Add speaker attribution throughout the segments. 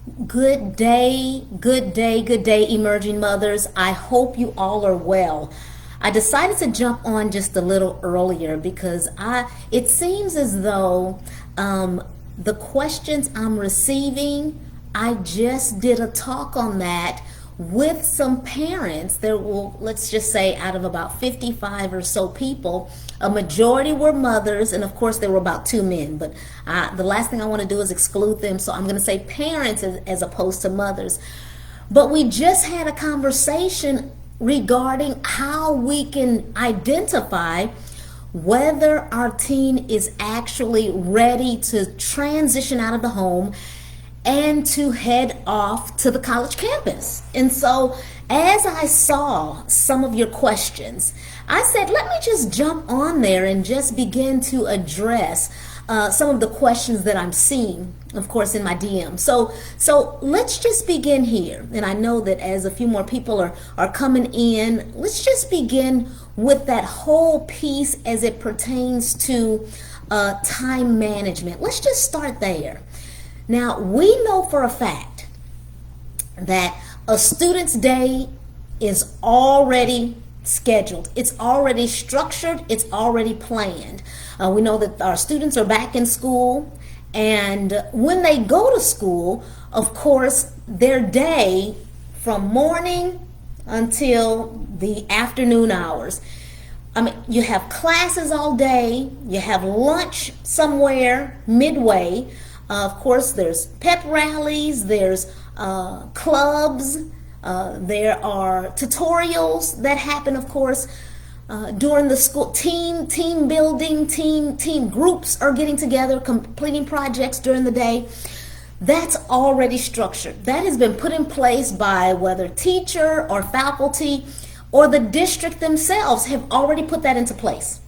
Speaker 1: Good day, good day, good day, emerging mothers. I hope you all are well. I decided to jump on just a little earlier because it seems as though the questions I'm receiving, I just did a talk on that with some parents. There will, let's just say, out of about 55 or so people, a majority were mothers, and of course there were about 2 men, but the last thing I want to do is exclude them, so I'm going to say parents as opposed to mothers. But we just had a conversation regarding how we can identify whether our teen is actually ready to transition out of the home and to head off to the college campus. And so as I saw some of your questions, I said, let me just jump on there and just begin to address some of the questions that I'm seeing, of course, in my DM. So let's just begin here. And I know that as a few more people are coming in, let's just begin with that whole piece as it pertains to time management. Let's just start there. Now, we know for a fact that a student's day is already scheduled. It's already structured. It's already planned. We know that our students are back in school, and when they go to school, of course, their day from morning until the afternoon hours. I mean, you have classes all day, you have lunch somewhere midway. Of course, there's pep rallies, there's clubs, there are tutorials that happen, of course, during the school. Team building, team groups are getting together, completing projects during the day. That's already structured. That has been put in place by whether teacher or faculty or the district themselves have already put that into place.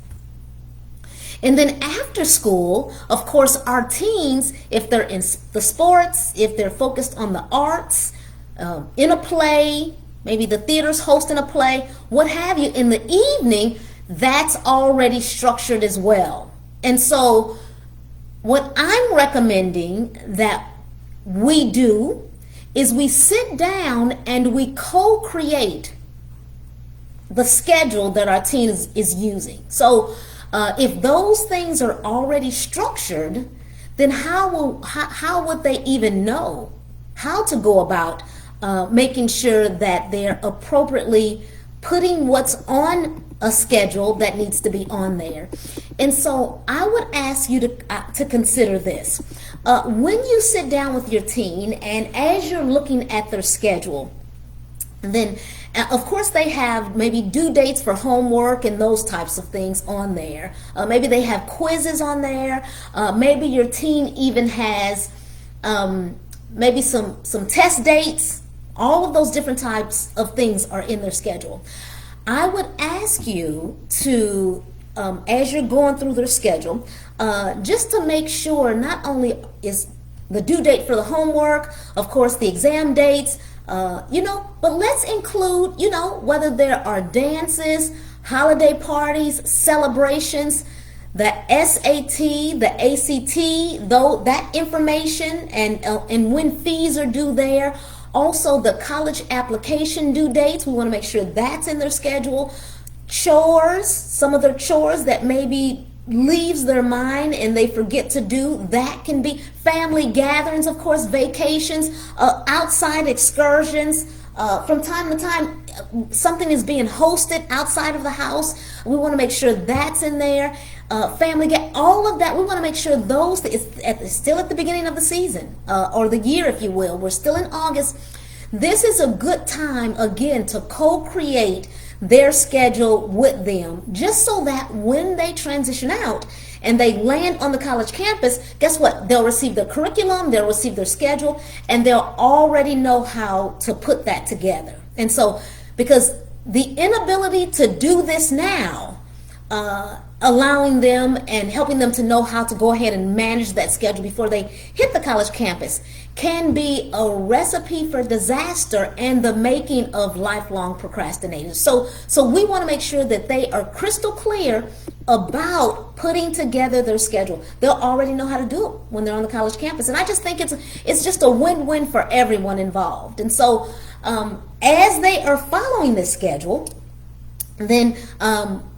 Speaker 1: And then after school, of course, our teens, if they're in the sports, if they're focused on the arts, in a play, maybe the theater's hosting a play, what have you, in the evening, that's already structured as well. And so what I'm recommending that we do is we sit down and we co-create the schedule that our teen is using. So if those things are already structured, then how would they even know how to go about making sure that they're appropriately putting what's on a schedule that needs to be on there? And so I would ask you to consider this. When you sit down with your teen and as you're looking at their schedule, then of course they have maybe due dates for homework and those types of things on there. Maybe they have quizzes on there. Maybe your teen even has maybe some test dates. All of those different types of things are in their schedule. I would ask you to, as you're going through their schedule, just to make sure not only is the due date for the homework, of course the exam dates, but let's include, whether there are dances, holiday parties, celebrations, the SAT, the ACT, though that information and when fees are due there. Also, the college application due dates, we want to make sure that's in their schedule. Chores, some of their chores that maybe leaves their mind and they forget to do, that can be family gatherings, of course, vacations, outside excursions. From time to time, something is being hosted outside of the house. We want to make sure that's in there. All of that, we want to make sure those, it's still at the beginning of the season, or the year, if you will. We're still in August. This is a good time, again, to co-create their schedule with them, just so that when they transition out and they land on the college campus, guess what? They'll receive their curriculum, they'll receive their schedule, and they'll already know how to put that together. And so, because the inability to do this now allowing them and helping them to know how to go ahead and manage that schedule before they hit the college campus can be a recipe for disaster and the making of lifelong procrastinators. So we want to make sure that they are crystal clear about putting together their schedule. They'll already know how to do it when they're on the college campus. And I just think it's just a win-win for everyone involved. And so as they are following this schedule, then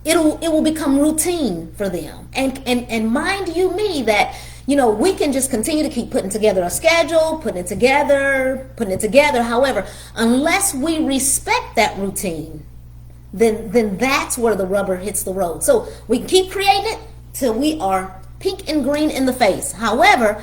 Speaker 1: it will become routine for them. And mind you me that, you know, we can just continue to keep putting together a schedule, putting it together. However, unless we respect that routine, then that's where the rubber hits the road. So we can keep creating it till we are pink and green in the face. However,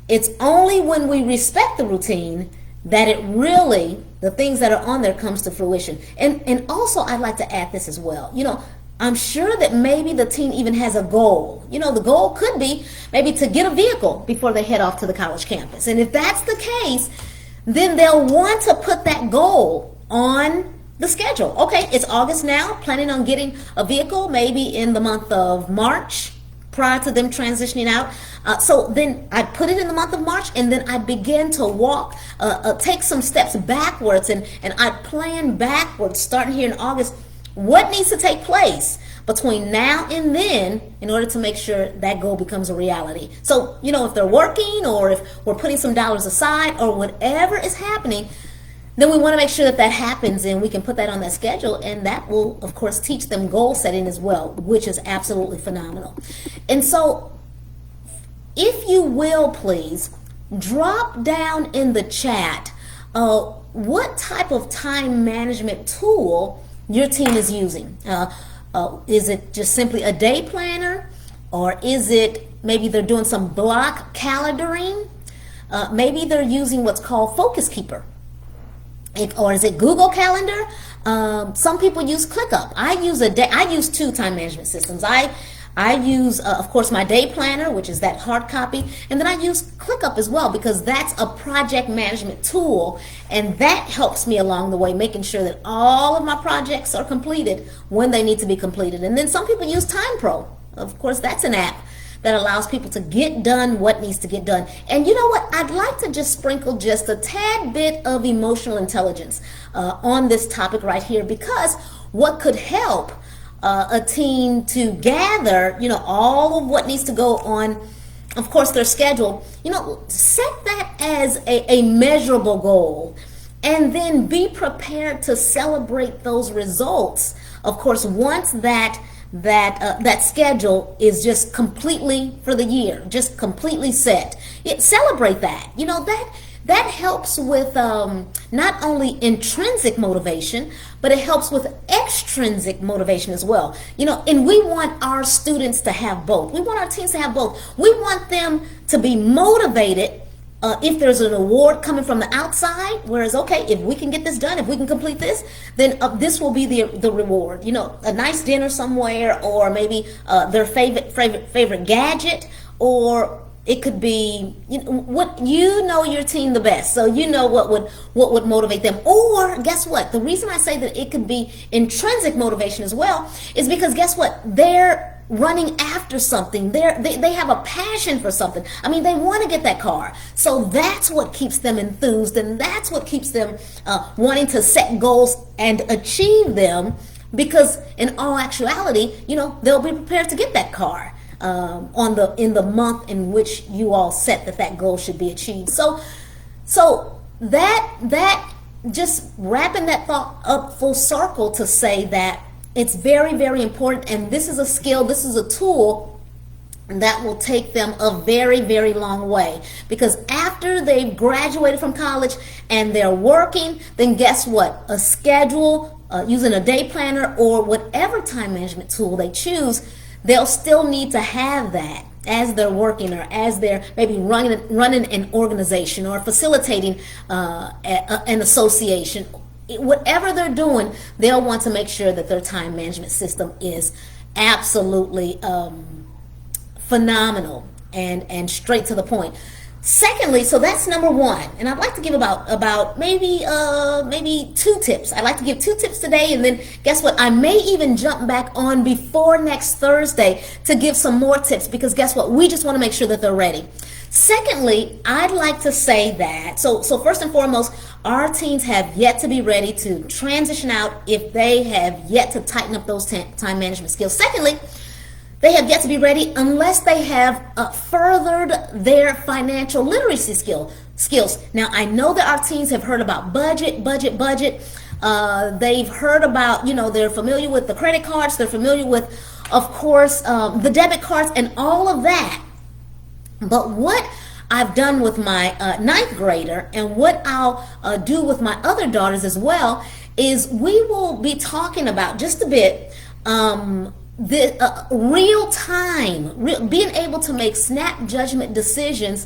Speaker 1: it's only when we respect the routine that it really, the things that are on there comes to fruition. And also I'd like to add this as well. You know, I'm sure that maybe the teen even has a goal. You know, the goal could be maybe to get a vehicle before they head off to the college campus. And if that's the case, then they'll want to put that goal on the schedule. Okay, it's August now, planning on getting a vehicle maybe in the month of March prior to them transitioning out. So then I'd put it in the month of March, and then I'd begin to walk, take some steps backwards, and I'd plan backwards starting here in August what needs to take place between now and then in order to make sure that goal becomes a reality. So, you know, if they're working or if we're putting some dollars aside or whatever is happening, then we want to make sure that that happens and we can put that on that schedule, and that will, of course, teach them goal setting as well, which is absolutely phenomenal. And so, if you will, please, drop down in the chat what type of time management tool your team is using. Is it just simply a day planner, or is it maybe they're doing some block calendaring? Maybe they're using what's called Focus Keeper. Or is it Google Calendar? Some people use ClickUp. I use two time management systems. I use, of course, my day planner, which is that hard copy, and then I use ClickUp as well because that's a project management tool, and that helps me along the way, making sure that all of my projects are completed when they need to be completed. And then some people use TimePro. Of course, that's an app that allows people to get done what needs to get done. And you know what? I'd like to just sprinkle just a tad bit of emotional intelligence on this topic right here, because what could help a team to gather, you know, all of what needs to go on, of course, their schedule, you know, set that as a measurable goal, and then be prepared to celebrate those results. Of course, once that schedule is just completely for the year, just completely set. Celebrate that. You know, that helps with not only intrinsic motivation, but it helps with extrinsic motivation as well. You know, and we want our students to have both. We want our teams to have both. We want them to be motivated if there's an award coming from the outside, whereas, okay, if we can get this done, if we can complete this, then this will be the reward. You know, a nice dinner somewhere, or maybe their favorite gadget, or it could be, you know your team the best, so you know what would motivate them. Or guess what? The reason I say that it could be intrinsic motivation as well is because guess what? They're running after something. They have a passion for something. I mean, they want to get that car. So that's what keeps them enthused, and that's what keeps them wanting to set goals and achieve them, because in all actuality, you know, they'll be prepared to get that car in the month in which you all set that goal should be achieved. So that just wrapping that thought up full circle to say that it's very, very important, and this is a skill, this is a tool that will take them a very, very long way, because after they've graduated from college and they're working, then guess what? A schedule, using a day planner or whatever time management tool they choose, they'll still need to have that as they're working, or as they're maybe running an organization or facilitating an association. Whatever they're doing, they'll want to make sure that their time management system is absolutely phenomenal and straight to the point. Secondly, so that's number one, and I'd like to give about maybe 2 tips. I'd like to give 2 tips today, and then guess what? I may even jump back on before next Thursday to give some more tips, because guess what? We just want to make sure that they're ready. Secondly, I'd like to say that, so first and foremost, our teens have yet to be ready to transition out if they have yet to tighten up those time management skills. Secondly, they have yet to be ready unless they have furthered their financial literacy skills. Now, I know that our teens have heard about budget. They've heard about, they're familiar with the credit cards. They're familiar with, of course, the debit cards and all of that. But what I've done with my 9th grader, and what I'll do with my other daughters as well, is we will be talking about just a bit the real time, being able to make snap judgment decisions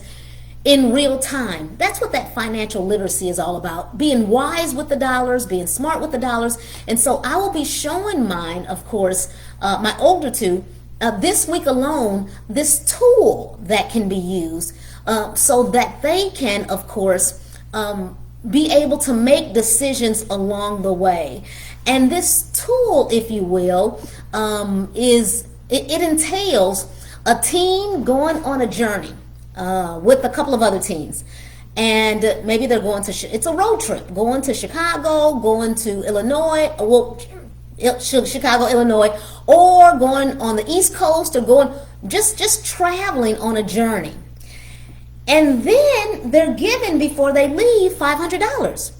Speaker 1: in real time. That's what that financial literacy is all about. Being wise with the dollars, being smart with the dollars. And so I will be showing mine, of course, my older two, this week alone, this tool that can be used so that they can, of course, be able to make decisions along the way. And this tool, if you will, it entails a teen going on a journey with a couple of other teens. And maybe they're going to, it's a road trip, going to Chicago, going to Illinois, Chicago, Illinois, or going on the East Coast, or going, just traveling on a journey. And then they're given, before they leave, $500.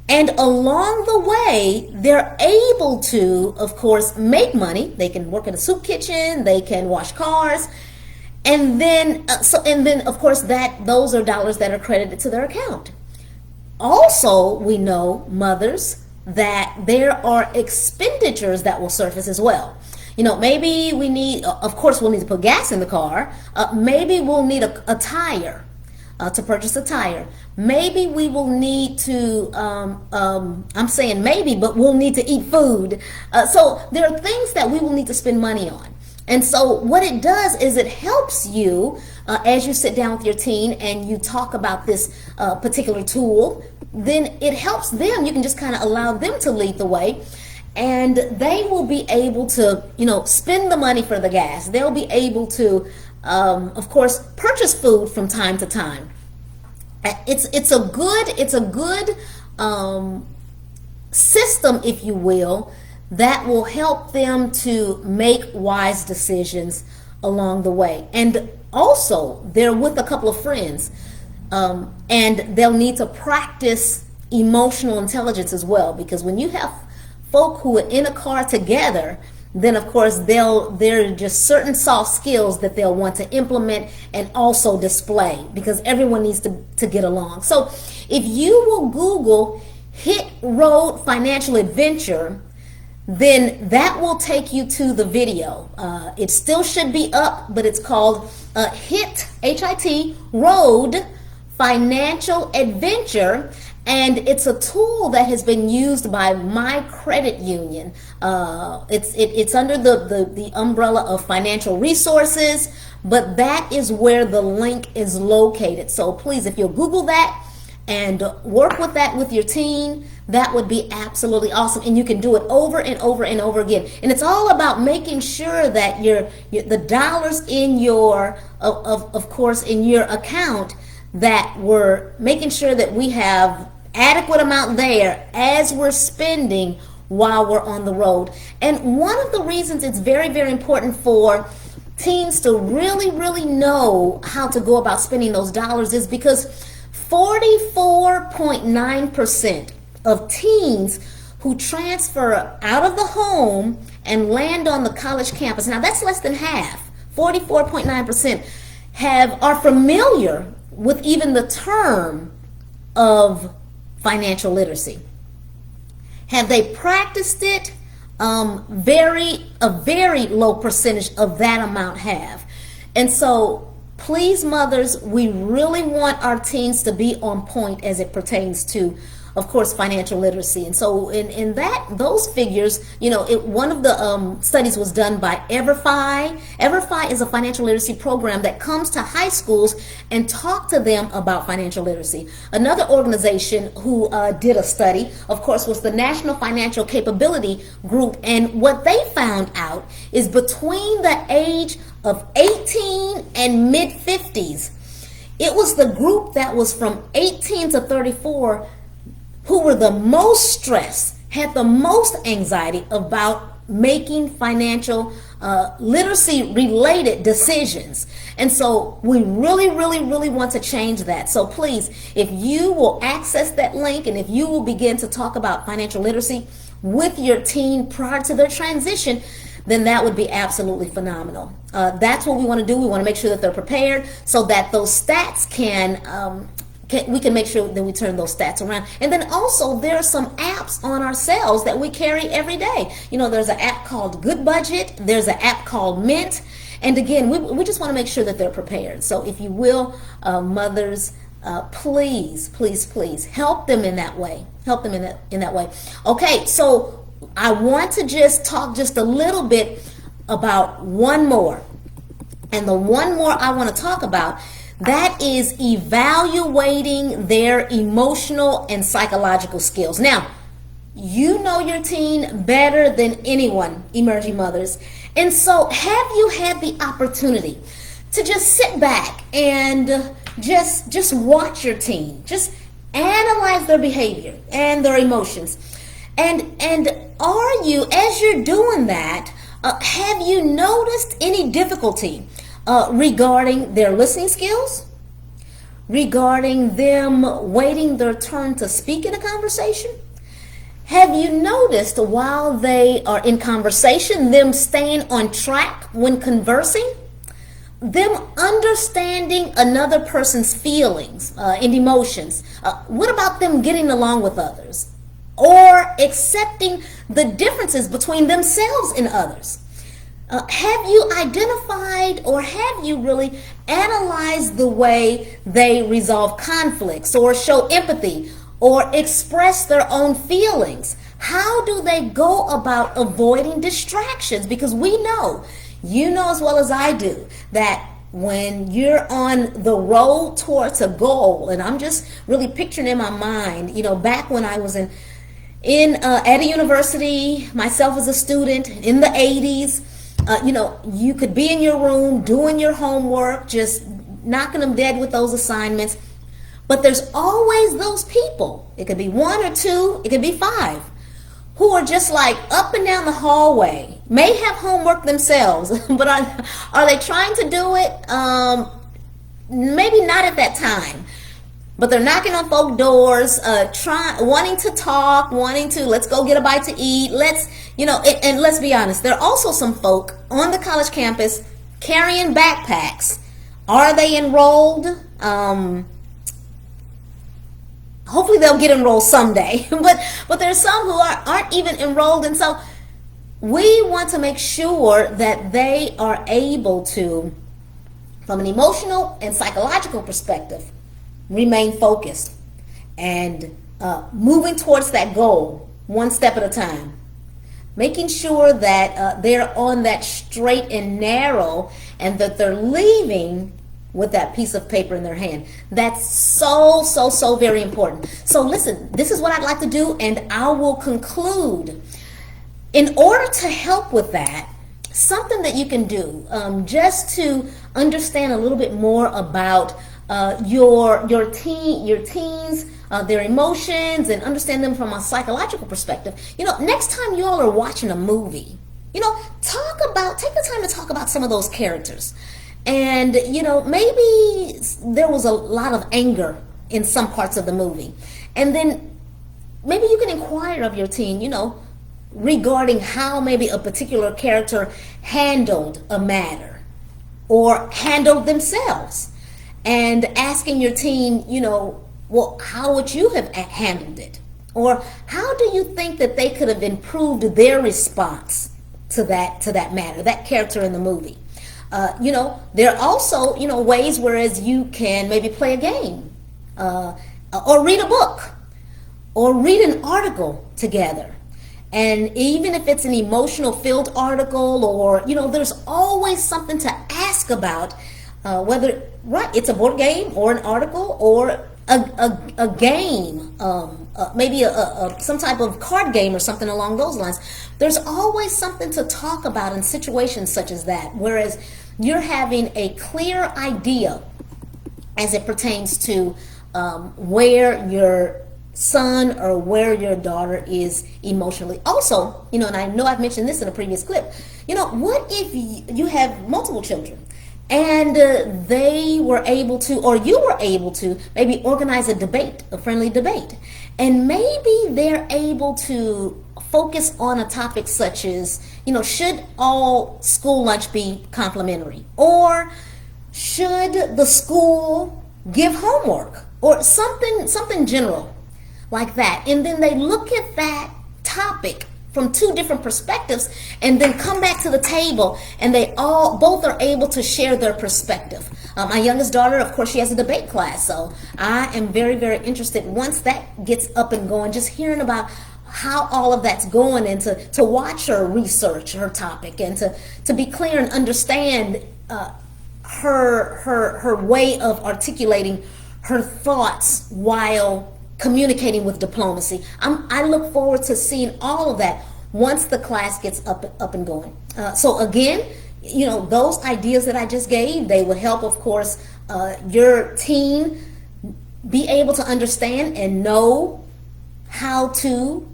Speaker 1: And along the way, they're able to, of course, make money. They can work in a soup kitchen, they can wash cars, and then, of course, those are dollars that are credited to their account. Also, we know, mothers, that there are expenditures that will surface as well. Maybe we need, of course, we'll need to put gas in the car. Maybe we'll need a tire. To purchase a tire. Maybe we will need to, I'm saying maybe, but we'll need to eat food. So there are things that we will need to spend money on. And so what it does is it helps you as you sit down with your teen and you talk about this particular tool, then it helps them. You can just kind of allow them to lead the way. And they will be able to, spend the money for the gas. They'll be able to, of course, purchase food from time to time. It's a good system, if you will, that will help them to make wise decisions along the way. And also, they're with a couple of friends, and they'll need to practice emotional intelligence as well, because when you have folk who are in a car together, then of course there are just certain soft skills that they'll want to implement and also display, because everyone needs to get along. So if you will Google Hit Road Financial Adventure, then that will take you to the video. It still should be up, but it's called Hit, H-I-T, Road Financial Adventure. And it's a tool that has been used by my credit union. It's under the umbrella of financial resources, but that is where the link is located. So please, if you'll Google that and work with that with your teen, that would be absolutely awesome. And you can do it over and over and over again. And it's all about making sure that the dollars in your, of course, in your account, that we're making sure that we have adequate amount there as we're spending while we're on the road. And one of the reasons it's very, very important for teens to really, really know how to go about spending those dollars is because 44.9% of teens who transfer out of the home and land on the college campus, now that's less than half, 44.9%, are familiar with even the term of financial literacy. Have they practiced it? A very low percentage of that amount have. And so please, mothers, we really want our teens to be on point as it pertains to of course, financial literacy. And so in those figures, one of the studies was done by 𝘿𝙤𝙧𝙩. 𝘿𝙤𝙧 is a financial literacy program that comes to high schools and talk to them about financial literacy. Another organization who did a study, of course, was the National Financial Capability Group. And what they found out is between the age of 18 and mid-50s, it was the group that was from 18 to 34 who were the most stressed, had the most anxiety about making financial literacy related decisions. And so we really, really, really want to change that. So please, if you will access that link and if you will begin to talk about financial literacy with your teen prior to their transition, then that would be absolutely phenomenal. That's what we want to do. We want to make sure that they're prepared so that those stats we can make sure that we turn those stats around. And then also there are some apps on our cells that we carry every day. There's an app called Good Budget. There's an app called Mint. And again, we just want to make sure that they're prepared. So if you will, mothers, please, please, please help them in that way. Help them in that way. Okay, so I want to just talk just a little bit about one more. And the one more I want to talk about, that is evaluating their emotional and psychological skills. Now, you know your teen better than anyone, emerging mothers. And so have you had the opportunity to just sit back and just watch your teen, just analyze their behavior and their emotions? And are you, as you're doing that, have you noticed any difficulty regarding their listening skills, regarding them waiting their turn to speak in a conversation? Have you noticed while they are in conversation, them staying on track when conversing, them understanding another person's feelings and emotions? What about them getting along with others? Or accepting the differences between themselves and others? Have you identified or have you really analyzed the way they resolve conflicts or show empathy or express their own feelings? How do they go about avoiding distractions? Because we know, you know as well as I do, that when you're on the road towards a goal, and I'm just really picturing in my mind, back when I was at a university, myself as a student in the 80s, you could be in your room doing your homework, just knocking them dead with those assignments. But there's always those people, it could be one or two, it could be five, who are just like up and down the hallway, may have homework themselves, but are they trying to do it? Maybe not at that time. But they're knocking on folk doors, wanting to talk, let's go get a bite to eat. And let's be honest, there are also some folk on the college campus carrying backpacks. Are they enrolled? Hopefully they'll get enrolled someday. But there's some who aren't even enrolled. And so we want to make sure that they are able to, from an emotional and psychological perspective, remain focused and moving towards that goal one step at a time, making sure that they're on that straight and narrow and that they're leaving with that piece of paper in their hand. That's so, so, so very important. So listen, this is what I'd like to do, and I will conclude. In order to help with that, something that you can do just to understand a little bit more about your teens, their emotions, and understand them from a psychological perspective. Next time you all are watching a movie, take the time to talk about some of those characters. And, maybe there was a lot of anger in some parts of the movie. And then maybe you can inquire of your teen, regarding how maybe a particular character handled a matter or handled themselves. And asking your teen, well, how would you have handled it? Or how do you think that they could have improved their response to that matter, that character in the movie? There are also, ways whereas you can maybe play a game or read a book or read an article together. And even if it's an emotional filled article, or, there's always something to ask about, whether, right, it's a board game or an article or a game, maybe some type of card game or something along those lines. There's always something to talk about in situations such as that, whereas you're having a clear idea as it pertains to where your son or where your daughter is emotionally. Also, and I know I've mentioned this in a previous clip, what if you have multiple children and they were able to, or you were able to, maybe organize a debate, a friendly debate, and maybe they're able to focus on a topic such as, should all school lunch be complimentary, or should the school give homework, or something general like that. And then they look at that topic from two different perspectives and then come back to the table, and both are able to share their perspective. My youngest daughter, of course, she has a debate class, so I am very, very interested once that gets up and going, just hearing about how all of that's going, and to watch her research her topic, and to be clear and understand her way of articulating her thoughts while communicating with diplomacy. I look forward to seeing all of that once the class gets up and going. So again, those ideas that I just gave, they would help, of course, your teen be able to understand and know how to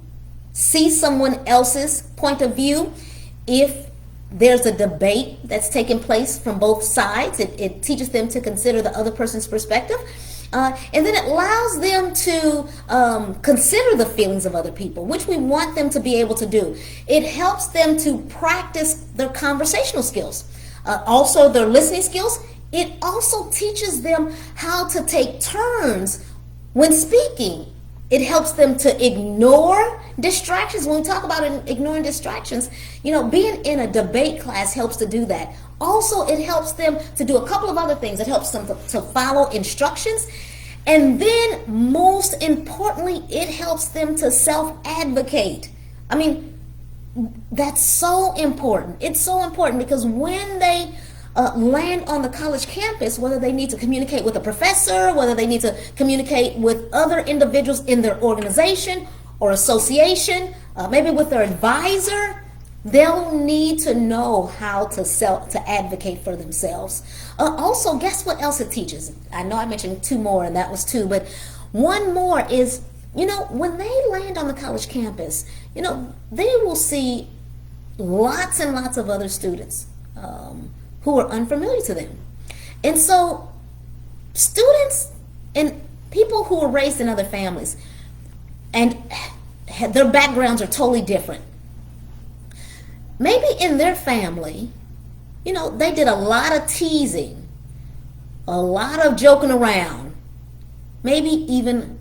Speaker 1: see someone else's point of view. If there's a debate that's taking place from both sides, it teaches them to consider the other person's perspective. And then it allows them to consider the feelings of other people, which we want them to be able to do. It helps them to practice their conversational skills, also their listening skills. It also teaches them how to take turns when speaking. It helps them to ignore distractions. When we talk about ignoring distractions, being in a debate class helps to do that. Also, it helps them to do a couple of other things. It helps them to follow instructions. And then, most importantly, it helps them to self-advocate. I mean, that's so important. It's so important because when they land on the college campus, whether they need to communicate with a professor, whether they need to communicate with other individuals in their organization or association, maybe with their advisor, they'll need to know how to advocate for themselves. Also, guess what else it teaches? I know I mentioned two more, and that was two, but one more is, when they land on the college campus, they will see lots and lots of other students who are unfamiliar to them. And so students and people who are raised in other families and their backgrounds are totally different. Maybe in their family, they did a lot of teasing, a lot of joking around, maybe even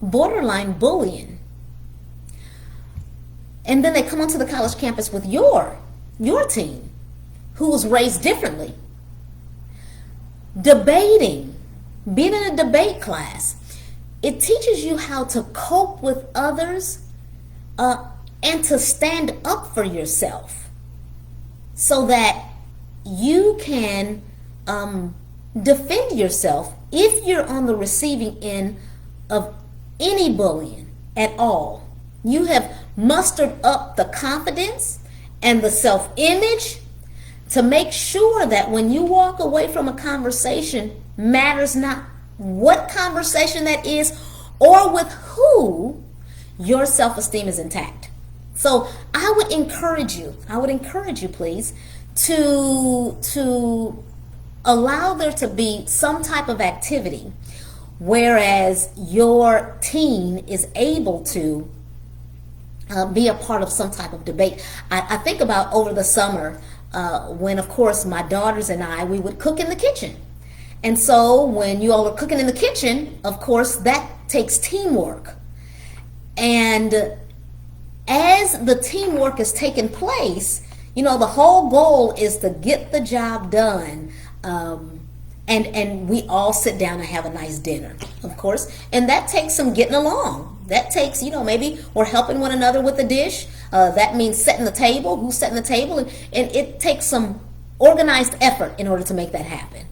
Speaker 1: borderline bullying. And then they come onto the college campus with your teen, who was raised differently. Debating, being in a debate class, it teaches you how to cope with others and to stand up for yourself so that you can defend yourself if you're on the receiving end of any bullying at all. You have mustered up the confidence and the self-image to make sure that when you walk away from a conversation, matters not what conversation that is or with who, your self-esteem is intact. So I would encourage you, please, to allow there to be some type of activity whereas your teen is able to be a part of some type of debate. I think about over the summer, when, of course, my daughters and we would cook in the kitchen. And so when you all are cooking in the kitchen, of course, that takes teamwork. And as the teamwork is taking place, the whole goal is to get the job done. And we all sit down and have a nice dinner, of course. And that takes some getting along. that takes, maybe we're helping one another with the dish. That means setting the table, who's setting the table, and it takes some organized effort in order to make that happen.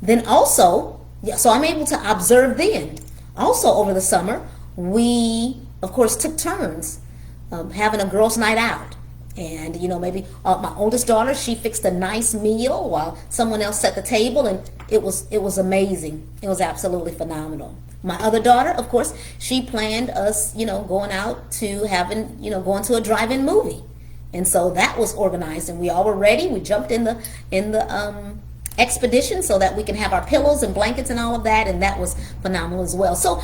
Speaker 1: Then also, so I'm able to observe then. Also over the summer, we, of course, took turns having a girls' night out. And, maybe my oldest daughter, she fixed a nice meal while someone else set the table, and it was amazing. It was absolutely phenomenal. My other daughter, of course, she planned us, going out to going to a drive-in movie. And so that was organized, and we all were ready. We jumped in the expedition so that we can have our pillows and blankets and all of that, and that was phenomenal as well. So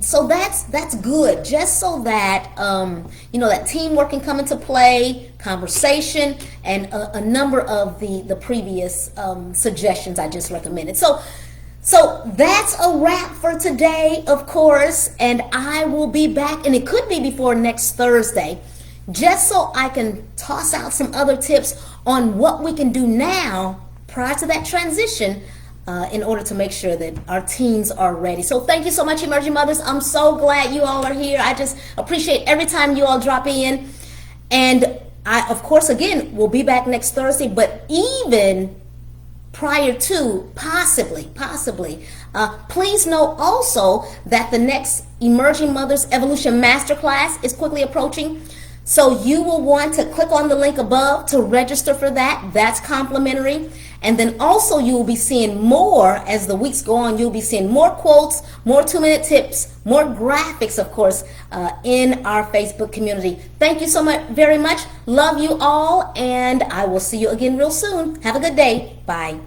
Speaker 1: so that's good, just so that that teamwork can come into play, conversation, and a number of the previous suggestions I just recommended. So that's a wrap for today, of course, and I will be back, and it could be before next Thursday, just so I can toss out some other tips on what we can do now prior to that transition in order to make sure that our teens are ready. So thank you so much, Emerging Mothers. I'm so glad you all are here. I just appreciate every time you all drop in. And I, of course, again, will be back next Thursday, but even prior to, possibly, please know also that the next Emerging Mothers Evolution Masterclass is quickly approaching. So you will want to click on the link above to register for that. That's complimentary. And then also you will be seeing more as the weeks go on. You'll be seeing more quotes, more 2-minute tips, more graphics, of course, in our Facebook community. Thank you so much, very much. Love you all, and I will see you again real soon. Have a good day. Bye.